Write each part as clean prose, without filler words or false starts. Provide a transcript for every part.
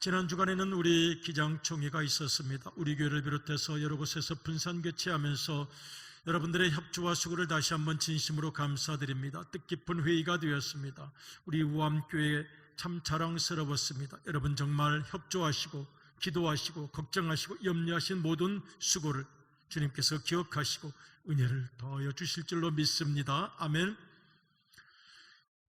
지난 주간에는 우리 기장총회가 있었습니다. 우리 교회를 비롯해서 여러 곳에서 분산 개최하면서 여러분들의 협조와 수고를 다시 한번 진심으로 감사드립니다. 뜻깊은 회의가 되었습니다. 우리 우암교회 참 자랑스러웠습니다. 여러분 정말 협조하시고 기도하시고 걱정하시고 염려하신 모든 수고를 주님께서 기억하시고 은혜를 더하여 주실 줄로 믿습니다. 아멘.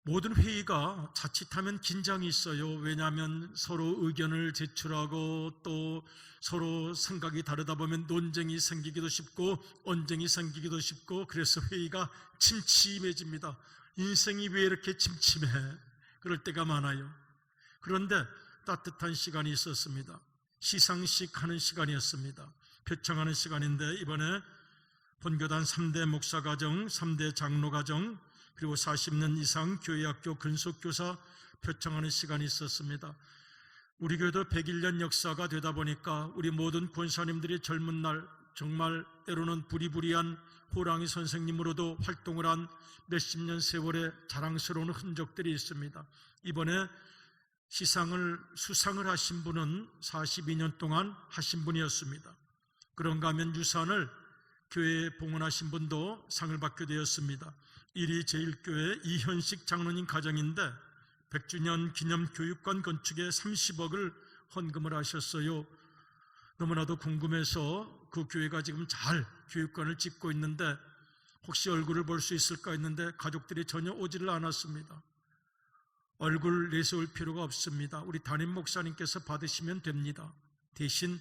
모든 회의가 자칫하면 긴장이 있어요. 왜냐하면 서로 의견을 제출하고 또 서로 생각이 다르다 보면 논쟁이 생기기도 쉽고 언쟁이 생기기도 쉽고, 그래서 회의가 침침해집니다. 인생이 왜 이렇게 침침해? 그럴 때가 많아요. 그런데 따뜻한 시간이 있었습니다. 시상식 하는 시간이었습니다. 표창하는 시간인데, 이번에 본교단 3대 목사과정, 3대 장로과정, 그리고 40년 이상 교회학교 근속교사 표창하는 시간이 있었습니다. 우리 교회도 101년 역사가 되다 보니까 우리 모든 권사님들이 젊은 날 정말 때로는 부리부리한 호랑이 선생님으로도 활동을 한 몇십 년 세월의 자랑스러운 흔적들이 있습니다. 이번에 수상을 하신 분은 42년 동안 하신 분이었습니다. 그런가 하면 유산을 교회에 봉헌하신 분도 상을 받게 되었습니다. 1위 제1교회 이현식 장로님 가정인데 100주년 기념 교육관 건축에 30억을 헌금을 하셨어요. 너무나도 궁금해서 그 교회가 지금 잘 교육관을 짓고 있는데 혹시 얼굴을 볼 수 있을까 했는데 가족들이 전혀 오지를 않았습니다. 얼굴 내세울 필요가 없습니다. 우리 담임 목사님께서 받으시면 됩니다. 대신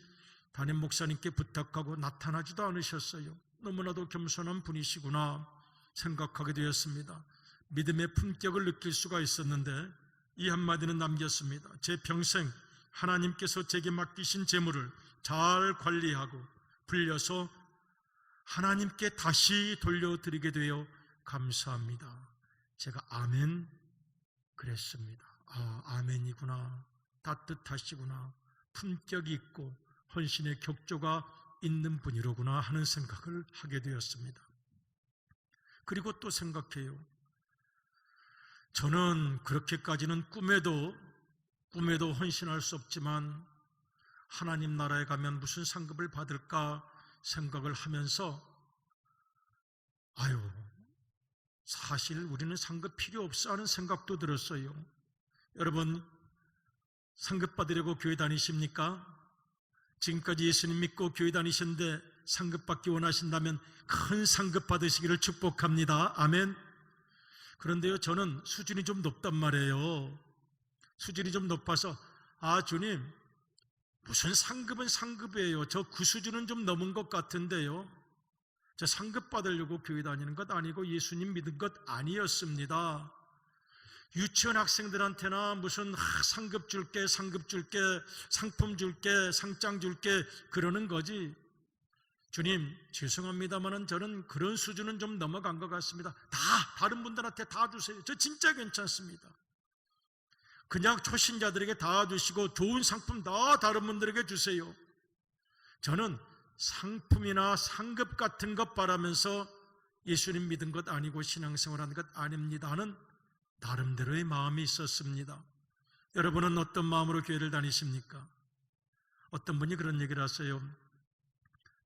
담임 목사님께 부탁하고 나타나지도 않으셨어요. 너무나도 겸손한 분이시구나 생각하게 되었습니다. 믿음의 품격을 느낄 수가 있었는데 이 한마디는 남겼습니다. 제 평생 하나님께서 제게 맡기신 재물을 잘 관리하고 불려서 하나님께 다시 돌려드리게 되어 감사합니다. 제가 아멘 그랬습니다. 아, 아멘이구나, 따뜻하시구나, 품격이 있고 헌신의 격조가 있는 분이로구나 하는 생각을 하게 되었습니다. 그리고 또 생각해요. 저는 그렇게까지는 꿈에도 헌신할 수 없지만 하나님 나라에 가면 무슨 상급을 받을까 생각을 하면서 사실 우리는 상급 필요 없어 하는 생각도 들었어요. 여러분 상급 받으려고 교회 다니십니까? 지금까지 예수님 믿고 교회 다니셨는데 상급 받기 원하신다면 큰 상급 받으시기를 축복합니다. 아멘. 그런데요, 저는 수준이 좀 높단 말이에요. 수준이 좀 높아서 주님 무슨 상급은 상급이에요. 저 그 수준은 좀 넘은 것 같은데요. 저 상급 받으려고 교회 다니는 것 아니고 예수님 믿은 것 아니었습니다. 유치원 학생들한테나 무슨 상급 줄게, 상품 줄게, 상장 줄게 그러는 거지. 주님 죄송합니다만은 저는 그런 수준은 좀 넘어간 것 같습니다. 다른 분들한테 다 주세요. 저 진짜 괜찮습니다. 그냥 초신자들에게 다 주시고 좋은 상품 다 다른 분들에게 주세요. 저는 상품이나 상급 같은 것 바라면서 예수님 믿은 것 아니고 신앙생활하는 것 아닙니다 하는 나름대로의 마음이 있었습니다. 여러분은 어떤 마음으로 교회를 다니십니까? 어떤 분이 그런 얘기를 하세요.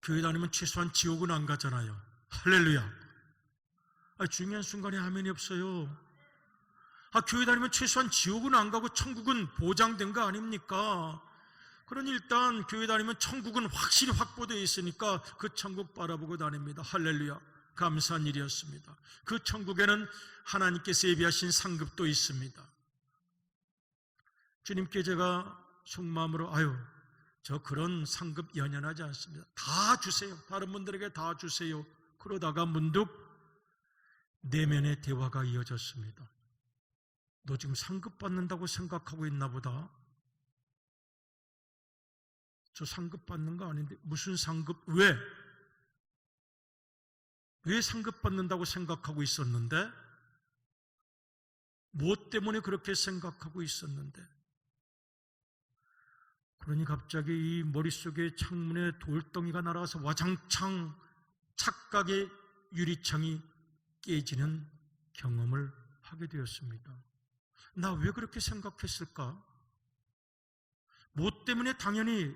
교회 다니면 최소한 지옥은 안 가잖아요. 할렐루야. 중요한 순간에 아멘이 없어요. 교회 다니면 최소한 지옥은 안 가고 천국은 보장된 거 아닙니까? 그러니 일단 교회 다니면 천국은 확실히 확보되어 있으니까 그 천국 바라보고 다닙니다. 할렐루야. 감사한 일이었습니다. 그 천국에는 하나님께서 예비하신 상급도 있습니다. 주님께 제가 속마음으로 저 그런 상급 연연하지 않습니다. 다 주세요. 다른 분들에게 다 주세요. 그러다가 문득 내면의 대화가 이어졌습니다. 너 지금 상급 받는다고 생각하고 있나 보다. 저 상급 받는 거 아닌데 무슨 상급? 왜 상급 받는다고 생각하고 있었는데? 무엇 때문에 그렇게 생각하고 있었는데? 그러니 갑자기 이 머릿속에 창문에 돌덩이가 날아와서 와장창 착각의 유리창이 깨지는 경험을 하게 되었습니다. 나 왜 그렇게 생각했을까? 뭐 때문에 당연히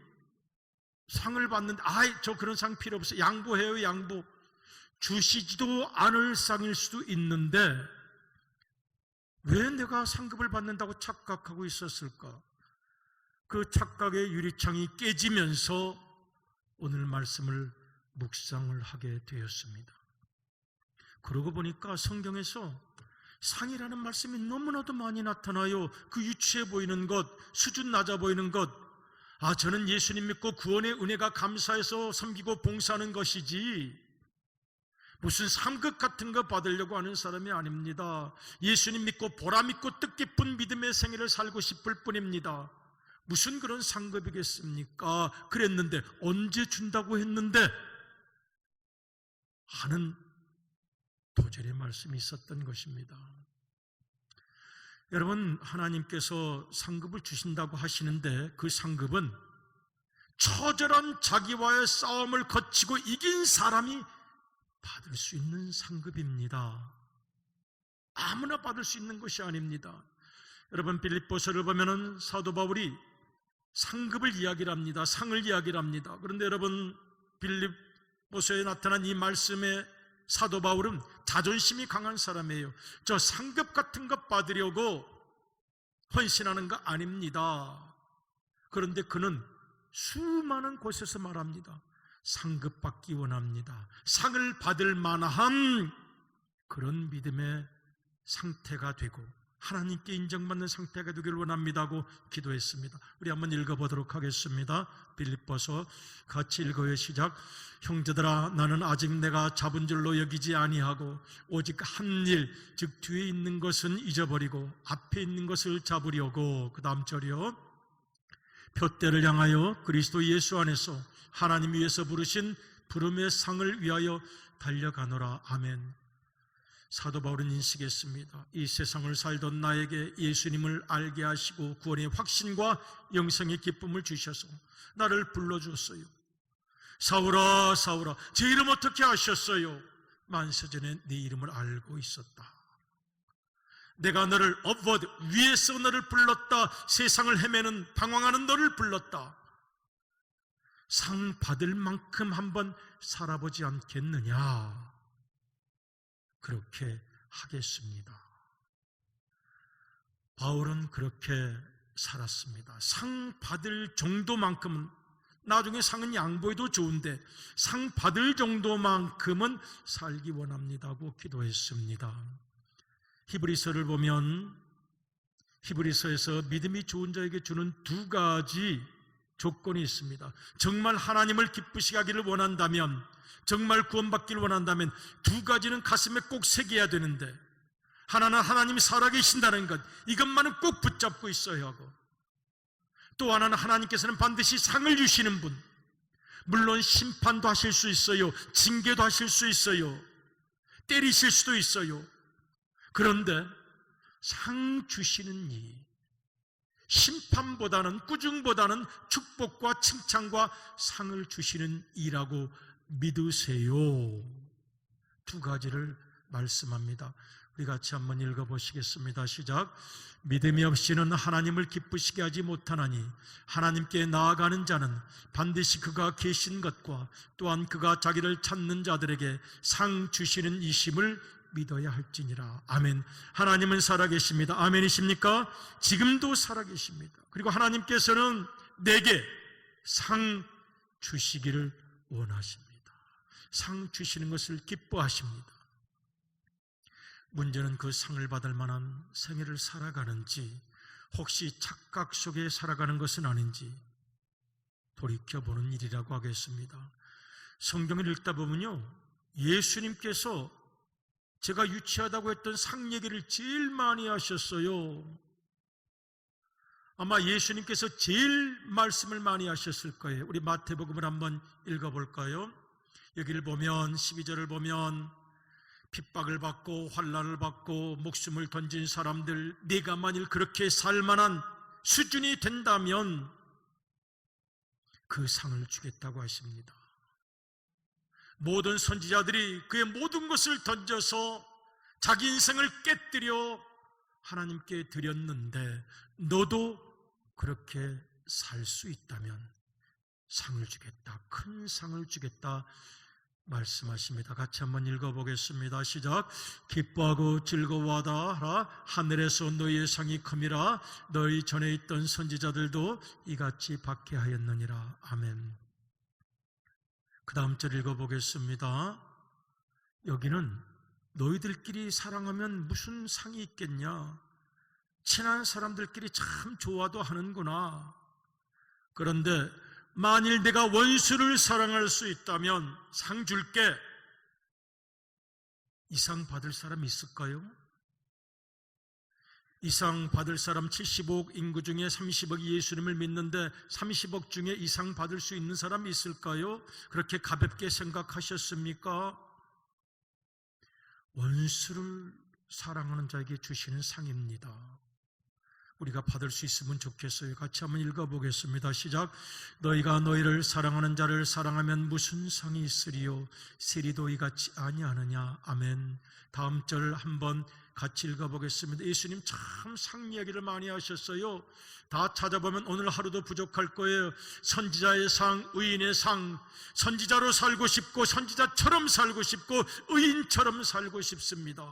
상을 받는데 저 그런 상 필요 없어요. 양보해요. 양보. 주시지도 않을 상일 수도 있는데 왜 내가 상급을 받는다고 착각하고 있었을까? 그 착각의 유리창이 깨지면서 오늘 말씀을 묵상을 하게 되었습니다. 그러고 보니까 성경에서 상이라는 말씀이 너무나도 많이 나타나요. 그 유치해 보이는 것, 수준 낮아 보이는 것, 저는 예수님 믿고 구원의 은혜가 감사해서 섬기고 봉사하는 것이지 무슨 상급 같은 거 받으려고 하는 사람이 아닙니다. 예수님 믿고 보람 있고 뜻깊은 믿음의 생애를 살고 싶을 뿐입니다. 무슨 그런 상급이겠습니까? 그랬는데 언제 준다고 했는데 하는 도절의 말씀이 있었던 것입니다. 여러분, 하나님께서 상급을 주신다고 하시는데 그 상급은 처절한 자기와의 싸움을 거치고 이긴 사람이 받을 수 있는 상급입니다. 아무나 받을 수 있는 것이 아닙니다. 여러분, 빌립보서를 보면은 사도 바울이 상급을 이야기를 합니다. 상을 이야기를 합니다. 그런데 여러분, 빌립보서에 나타난 이 말씀에 사도 바울은 자존심이 강한 사람이에요. 저 상급 같은 것 받으려고 헌신하는 거 아닙니다. 그런데 그는 수많은 곳에서 말합니다. 상급 받기 원합니다. 상을 받을 만한 그런 믿음의 상태가 되고 하나님께 인정받는 상태가 되기를 원합니다고 기도했습니다. 우리 한번 읽어보도록 하겠습니다. 빌립보서 같이 읽어요. 시작. 형제들아, 나는 아직 내가 잡은 줄로 여기지 아니하고 오직 한 일, 즉 뒤에 있는 것은 잊어버리고 앞에 있는 것을 잡으려고. 그 다음 절이요. 표대를 향하여 그리스도 예수 안에서 하나님 위에서 부르신 부름의 상을 위하여 달려가노라. 아멘. 사도 바울은 인식했습니다. 이 세상을 살던 나에게 예수님을 알게 하시고 구원의 확신과 영생의 기쁨을 주셔서 나를 불러주었어요. 사울아, 사울아, 제 이름 어떻게 아셨어요? 만세전에 네 이름을 알고 있었다. 내가 너를 upward, 위에서 너를 불렀다. 세상을 헤매는 방황하는 너를 불렀다. 상 받을 만큼 한번 살아보지 않겠느냐? 그렇게 하겠습니다. 바울은 그렇게 살았습니다. 상 받을 정도만큼은, 나중에 상은 양보해도 좋은데 상 받을 정도만큼은 살기 원합니다고 기도했습니다. 히브리서를 보면 히브리서에서 믿음이 좋은 자에게 주는 두 가지 조건이 있습니다. 정말 하나님을 기쁘시게 하기를 원한다면, 정말 구원받기를 원한다면 두 가지는 가슴에 꼭 새겨야 되는데, 하나는 하나님이 살아계신다는 것, 이것만은 꼭 붙잡고 있어야 하고, 또 하나는 하나님께서는 반드시 상을 주시는 분, 물론 심판도 하실 수 있어요. 징계도 하실 수 있어요. 때리실 수도 있어요. 그런데 상 주시는 이, 심판보다는, 꾸중보다는 축복과 칭찬과 상을 주시는 이라고 믿으세요. 두 가지를 말씀합니다. 우리 같이 한번 읽어보시겠습니다. 시작. 믿음이 없이는 하나님을 기쁘시게 하지 못하나니 하나님께 나아가는 자는 반드시 그가 계신 것과 또한 그가 자기를 찾는 자들에게 상 주시는 이심을 믿어야 할지니라. 아멘. 하나님은 살아계십니다. 아멘이십니까? 지금도 살아계십니다. 그리고 하나님께서는 내게 상 주시기를 원하십니다. 상 주시는 것을 기뻐하십니다. 문제는 그 상을 받을 만한 생애를 살아가는지, 혹시 착각 속에 살아가는 것은 아닌지 돌이켜보는 일이라고 하겠습니다. 성경을 읽다 보면요, 예수님께서 제가 유치하다고 했던 상 얘기를 제일 많이 하셨어요. 아마 예수님께서 제일 말씀을 많이 하셨을 거예요. 우리 마태복음을 한번 읽어볼까요? 여기를 보면 12절을 보면 핍박을 받고 환난을 받고 목숨을 던진 사람들, 네가 만일 그렇게 살만한 수준이 된다면 그 상을 주겠다고 하십니다. 모든 선지자들이 그의 모든 것을 던져서 자기 인생을 깨뜨려 하나님께 드렸는데 너도 그렇게 살 수 있다면 상을 주겠다, 큰 상을 주겠다 말씀하십니다. 같이 한번 읽어보겠습니다. 시작. 기뻐하고 즐거워하라. 하늘에서 너희의 상이 큼이라. 너희 전에 있던 선지자들도 이같이 받게 하였느니라. 아멘. 그 다음 절 읽어보겠습니다. 여기는 너희들끼리 사랑하면 무슨 상이 있겠냐? 친한 사람들끼리 참 좋아도 하는구나. 그런데 만일 내가 원수를 사랑할 수 있다면 상 줄게. 이 상 받을 사람 있을까요? 이 상 받을 사람 75억 인구 중에 30억이 예수님을 믿는데 30억 중에 이 상 받을 수 있는 사람이 있을까요? 그렇게 가볍게 생각하셨습니까? 원수를 사랑하는 자에게 주시는 상입니다. 우리가 받을 수 있으면 좋겠어요. 같이 한번 읽어보겠습니다. 시작. 너희가 너희를 사랑하는 자를 사랑하면 무슨 상이 있으리요? 세리도 이같이 아니하느냐? 아멘. 다음 절 한번 같이 읽어보겠습니다. 예수님 참 상 이야기를 많이 하셨어요. 다 찾아보면 오늘 하루도 부족할 거예요. 선지자의 상, 의인의 상. 선지자로 살고 싶고 선지자처럼 살고 싶고 의인처럼 살고 싶습니다.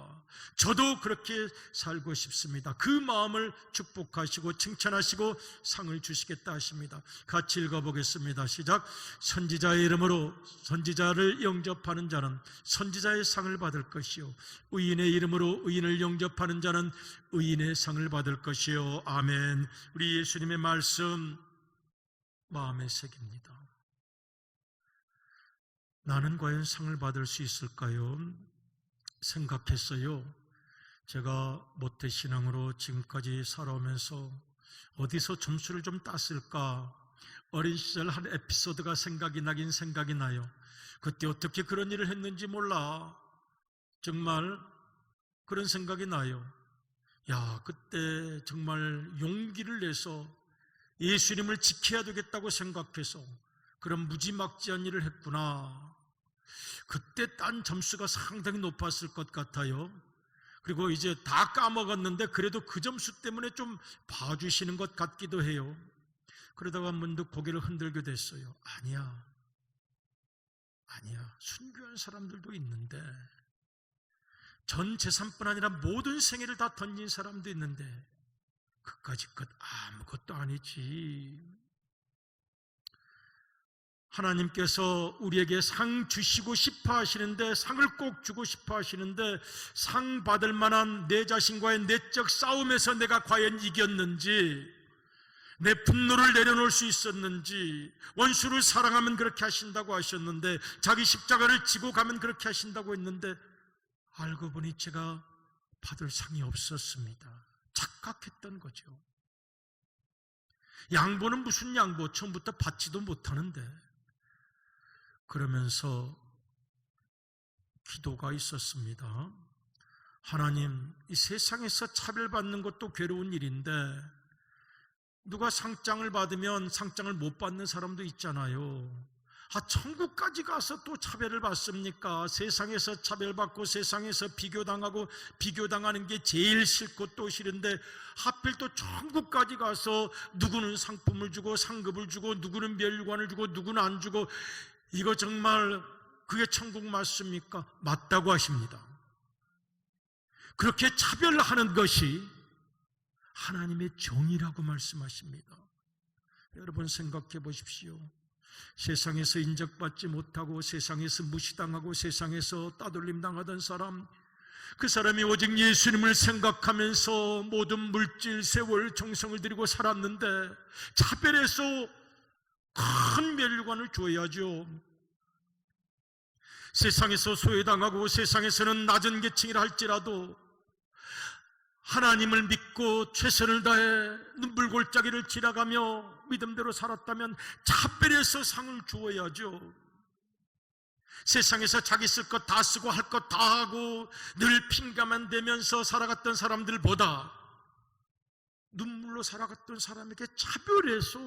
저도 그렇게 살고 싶습니다. 그 마음을 축복하시고 칭찬하시고 상을 주시겠다 하십니다. 같이 읽어보겠습니다. 시작. 선지자의 이름으로 선지자를 영접하는 자는 선지자의 상을 받을 것이요, 의인의 이름으로 의인을 영접하는 자는 의인의 상을 받을 것이요. 아멘. 우리 예수님의 말씀 마음에 새깁니다. 나는 과연 상을 받을 수 있을까요? 생각했어요. 제가 모태신앙으로 지금까지 살아오면서 어디서 점수를 좀 땄을까? 어린 시절 한 에피소드가 생각이 나요. 그때 어떻게 그런 일을 했는지 몰라. 정말 그런 생각이 나요. 야, 그때 정말 용기를 내서 예수님을 지켜야 되겠다고 생각해서 그런 무지막지한 일을 했구나. 그때 딴 점수가 상당히 높았을 것 같아요. 그리고 이제 다 까먹었는데 그래도 그 점수 때문에 좀 봐주시는 것 같기도 해요. 그러다가 문득 고개를 흔들게 됐어요. 아니야. 순교한 사람들도 있는데, 전 재산뿐 아니라 모든 생애를 다 던진 사람도 있는데 그까짓 것 아무것도 아니지. 하나님께서 우리에게 상 주시고 싶어 하시는데, 상을 꼭 주고 싶어 하시는데, 상 받을 만한 내 자신과의 내적 싸움에서 내가 과연 이겼는지, 내 분노를 내려놓을 수 있었는지, 원수를 사랑하면 그렇게 하신다고 하셨는데, 자기 십자가를 지고 가면 그렇게 하신다고 했는데, 알고 보니 제가 받을 상이 없었습니다. 착각했던 거죠. 양보는 무슨 양보? 처음부터 받지도 못하는데. 그러면서 기도가 있었습니다. 하나님, 이 세상에서 차별받는 것도 괴로운 일인데, 누가 상장을 받으면 상장을 못 받는 사람도 있잖아요. 천국까지 가서 또 차별을 받습니까? 세상에서 차별받고 세상에서 비교당하고 비교당하는 게 제일 싫고 또 싫은데, 하필 또 천국까지 가서 누구는 상품을 주고 상급을 주고 누구는 멸관을 주고 누구는 안 주고, 이거 정말 그게 천국 맞습니까? 맞다고 하십니다. 그렇게 차별하는 것이 하나님의 정의라고 말씀하십니다. 여러분 생각해 보십시오. 세상에서 인정받지 못하고 세상에서 무시당하고 세상에서 따돌림 당하던 사람, 그 사람이 오직 예수님을 생각하면서 모든 물질, 세월, 정성을 들이고 살았는데 차별해서 큰 멸관을 줘야죠. 세상에서 소외당하고 세상에서는 낮은 계층이라 할지라도 하나님을 믿고 최선을 다해 눈물골짜기를 지나가며 믿음대로 살았다면 차별해서 상을 주어야죠. 세상에서 자기 쓸 것 다 쓰고 할 것 다 하고 늘 핑계만 대면서 살아갔던 사람들보다 눈물로 살아갔던 사람에게 차별해서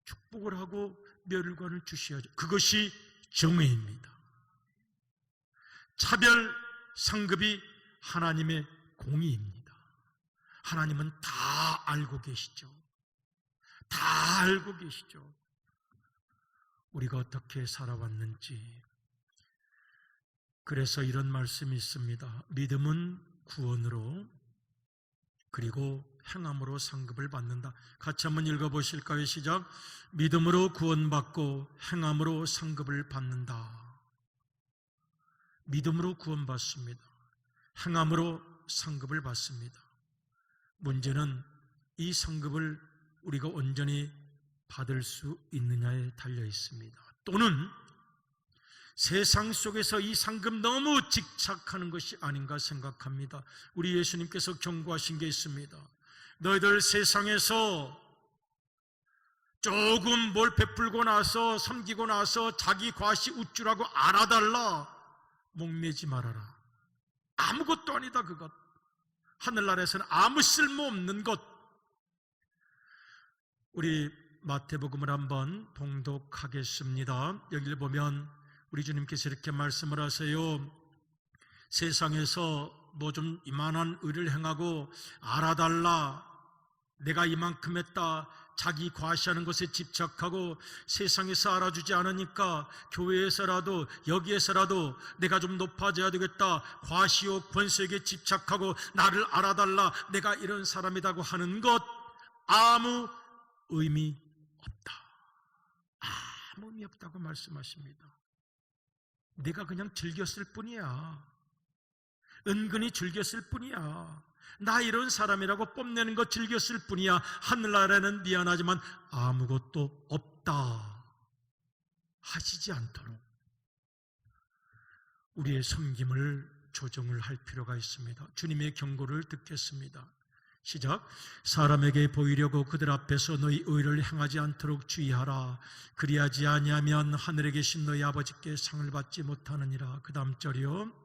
축복을 하고 멸관을 주셔야죠. 그것이 정의입니다. 차별 상급이 하나님의 공의입니다. 하나님은 다 알고 계시죠. 다 알고 계시죠. 우리가 어떻게 살아왔는지. 그래서 이런 말씀이 있습니다. 믿음은 구원으로, 그리고 행함으로 상급을 받는다. 같이 한번 읽어보실까요? 시작. 믿음으로 구원받고 행함으로 상급을 받는다. 믿음으로 구원받습니다. 행함으로 상급을 받습니다. 문제는 이 상급을 우리가 온전히 받을 수 있느냐에 달려 있습니다. 또는 세상 속에서 이 상급 너무 집착하는 것이 아닌가 생각합니다. 우리 예수님께서 경고하신 게 있습니다. 너희들 세상에서 조금 뭘 베풀고 나서 섬기고 나서 자기 과시 우쭐하고 알아달라 목매지 말아라. 아무것도 아니다 그것. 하늘나라에서는 아무 쓸모없는 것. 우리 마태복음을 한번 봉독하겠습니다. 여기를 보면 우리 주님께서 이렇게 말씀을 하세요. 세상에서 뭐 좀 이만한 의를 행하고 알아달라, 내가 이만큼 했다, 자기 과시하는 것에 집착하고 세상에서 알아주지 않으니까 교회에서라도 여기에서라도 내가 좀 높아져야 되겠다, 과시욕 권세에게 집착하고 나를 알아달라, 내가 이런 사람이라고 하는 것 아무 의미 없다. 아무 의미 없다고 말씀하십니다. 내가 그냥 즐겼을 뿐이야. 은근히 즐겼을 뿐이야. 나 이런 사람이라고 뽐내는 거 즐겼을 뿐이야. 하늘나라에는 미안하지만 아무것도 없다 하시지 않도록 우리의 섬김을 조정을 할 필요가 있습니다. 주님의 경고를 듣겠습니다. 시작. 사람에게 보이려고 그들 앞에서 너희 의를 행하지 않도록 주의하라. 그리하지 아니하면 하늘에 계신 너희 아버지께 상을 받지 못하느니라. 그 다음 절이요.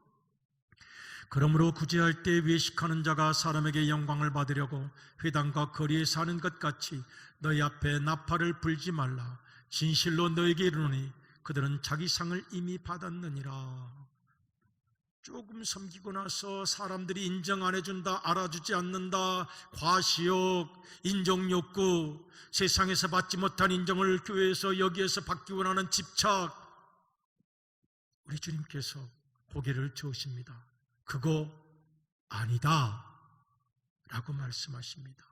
그러므로 구제할 때 외식하는 자가 사람에게 영광을 받으려고 회당과 거리에 사는 것 같이 너희 앞에 나팔을 불지 말라. 진실로 너에게 이르노니 그들은 자기 상을 이미 받았느니라. 조금 섬기고 나서 사람들이 인정 안 해준다, 알아주지 않는다, 과시욕, 인정욕구, 세상에서 받지 못한 인정을 교회에서 여기에서 받기 원하는 집착, 우리 주님께서 고개를 저으십니다. 그거 아니다 라고 말씀하십니다.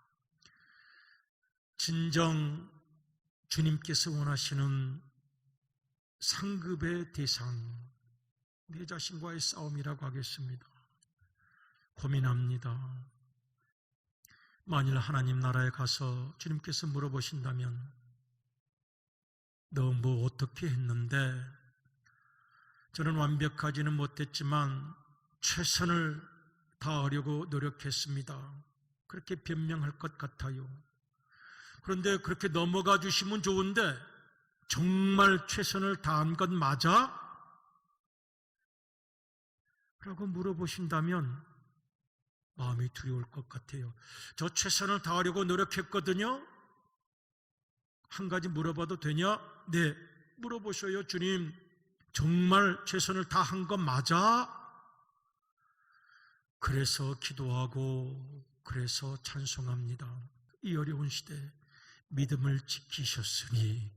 진정 주님께서 원하시는 상급의 대상, 내 자신과의 싸움이라고 하겠습니다. 고민합니다. 만일 하나님 나라에 가서 주님께서 물어보신다면 너 뭐 어떻게 했는데? 저는 완벽하지는 못했지만 최선을 다하려고 노력했습니다. 그렇게 변명할 것 같아요. 그런데 그렇게 넘어가 주시면 좋은데 정말 최선을 다한 것 맞아? 라고 물어보신다면 마음이 두려울 것 같아요. 저 최선을 다하려고 노력했거든요. 한 가지 물어봐도 되냐? 네, 물어보셔요. 주님, 정말 최선을 다한 것 맞아? 그래서 기도하고 그래서 찬송합니다. 이 어려운 시대 믿음을 지키셨으니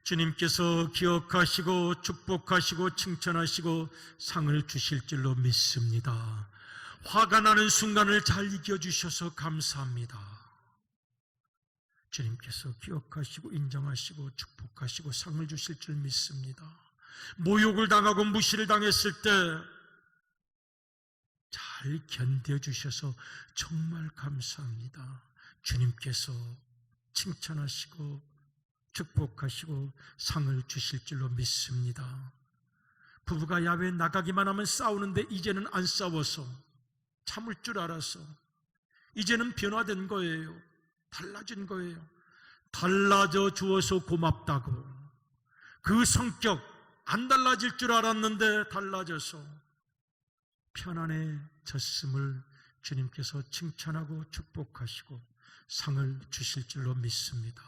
주님께서 기억하시고 축복하시고 칭찬하시고 상을 주실 줄로 믿습니다. 화가 나는 순간을 잘 이겨주셔서 감사합니다. 주님께서 기억하시고 인정하시고 축복하시고 상을 주실 줄 믿습니다. 모욕을 당하고 무시를 당했을 때 잘 견뎌주셔서 정말 감사합니다. 주님께서 칭찬하시고 축복하시고 상을 주실 줄로 믿습니다. 부부가 야외에 나가기만 하면 싸우는데 이제는 안 싸워서 참을 줄 알아서 이제는 변화된 거예요. 달라진 거예요. 달라져 주어서 고맙다고. 그 성격 안 달라질 줄 알았는데 달라져서 편안해졌음을 주님께서 칭찬하고 축복하시고 상을 주실 줄로 믿습니다.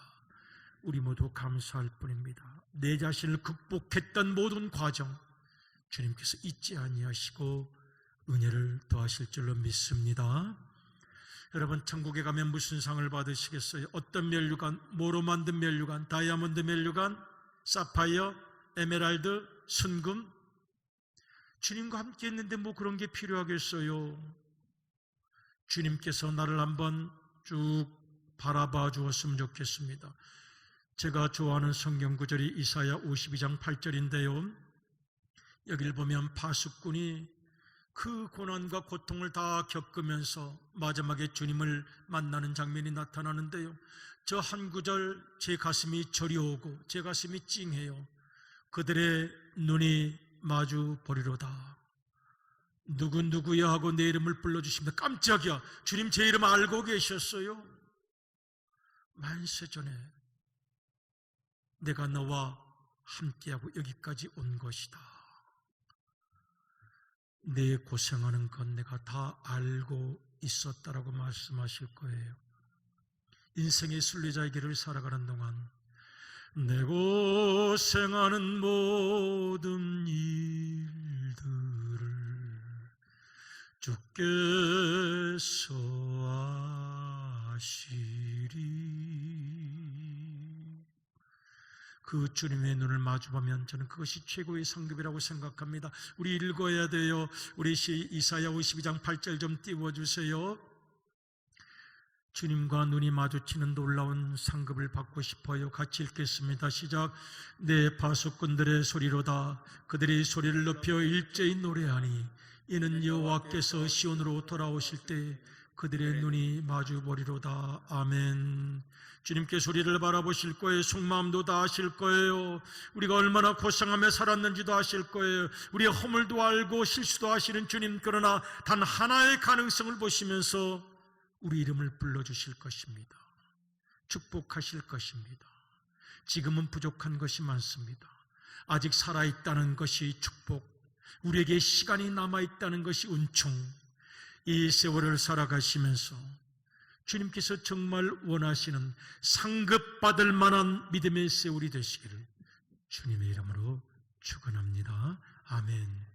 우리 모두 감사할 뿐입니다. 내 자신을 극복했던 모든 과정 주님께서 잊지 아니하시고 은혜를 더하실 줄로 믿습니다. 여러분, 천국에 가면 무슨 상을 받으시겠어요? 어떤 면류관? 뭐로 만든 면류관? 다이아몬드 면류관? 사파이어? 에메랄드? 순금? 주님과 함께 했는데 뭐 그런 게 필요하겠어요? 주님께서 나를 한번 쭉 바라봐 주었으면 좋겠습니다. 제가 좋아하는 성경 구절이 이사야 52장 8절인데요. 여기를 보면 파수꾼이 그 고난과 고통을 다 겪으면서 마지막에 주님을 만나는 장면이 나타나는데요. 저 한 구절 제 가슴이 저려오고 제 가슴이 찡해요. 그들의 눈이 마주 보리로다. 누구야 하고 내 이름을 불러주십니다. 깜짝이야, 주님 제 이름 알고 계셨어요? 만세 전에 내가 너와 함께하고 여기까지 온 것이다. 내 고생하는 건 내가 다 알고 있었다라고 말씀하실 거예요. 인생의 순례자의 길을 살아가는 동안 내 고생하는 모든 일들을 주께서 아시리. 그 주님의 눈을 마주보면 저는 그것이 최고의 상급이라고 생각합니다. 우리 읽어야 돼요. 우리 이사야 52장 8절 좀 띄워주세요. 주님과 눈이 마주치는 놀라운 상급을 받고 싶어요. 같이 읽겠습니다. 시작. 내 파수꾼들의 소리로다. 그들이 소리를 높여 일제히 노래하니 이는 여호와께서 시온으로 돌아오실 때 그들의 눈이 마주 보리로다. 아멘. 주님께 소리를 바라보실 거예요. 속마음도 다 아실 거예요. 우리가 얼마나 고생하며 살았는지도 아실 거예요. 우리의 허물도 알고 실수도 아시는 주님, 그러나 단 하나의 가능성을 보시면서 우리 이름을 불러주실 것입니다. 축복하실 것입니다. 지금은 부족한 것이 많습니다. 아직 살아있다는 것이 축복, 우리에게 시간이 남아있다는 것이 은총. 이 세월을 살아가시면서 주님께서 정말 원하시는 상급받을 만한 믿음의 세월이 되시기를 주님의 이름으로 축원합니다. 아멘.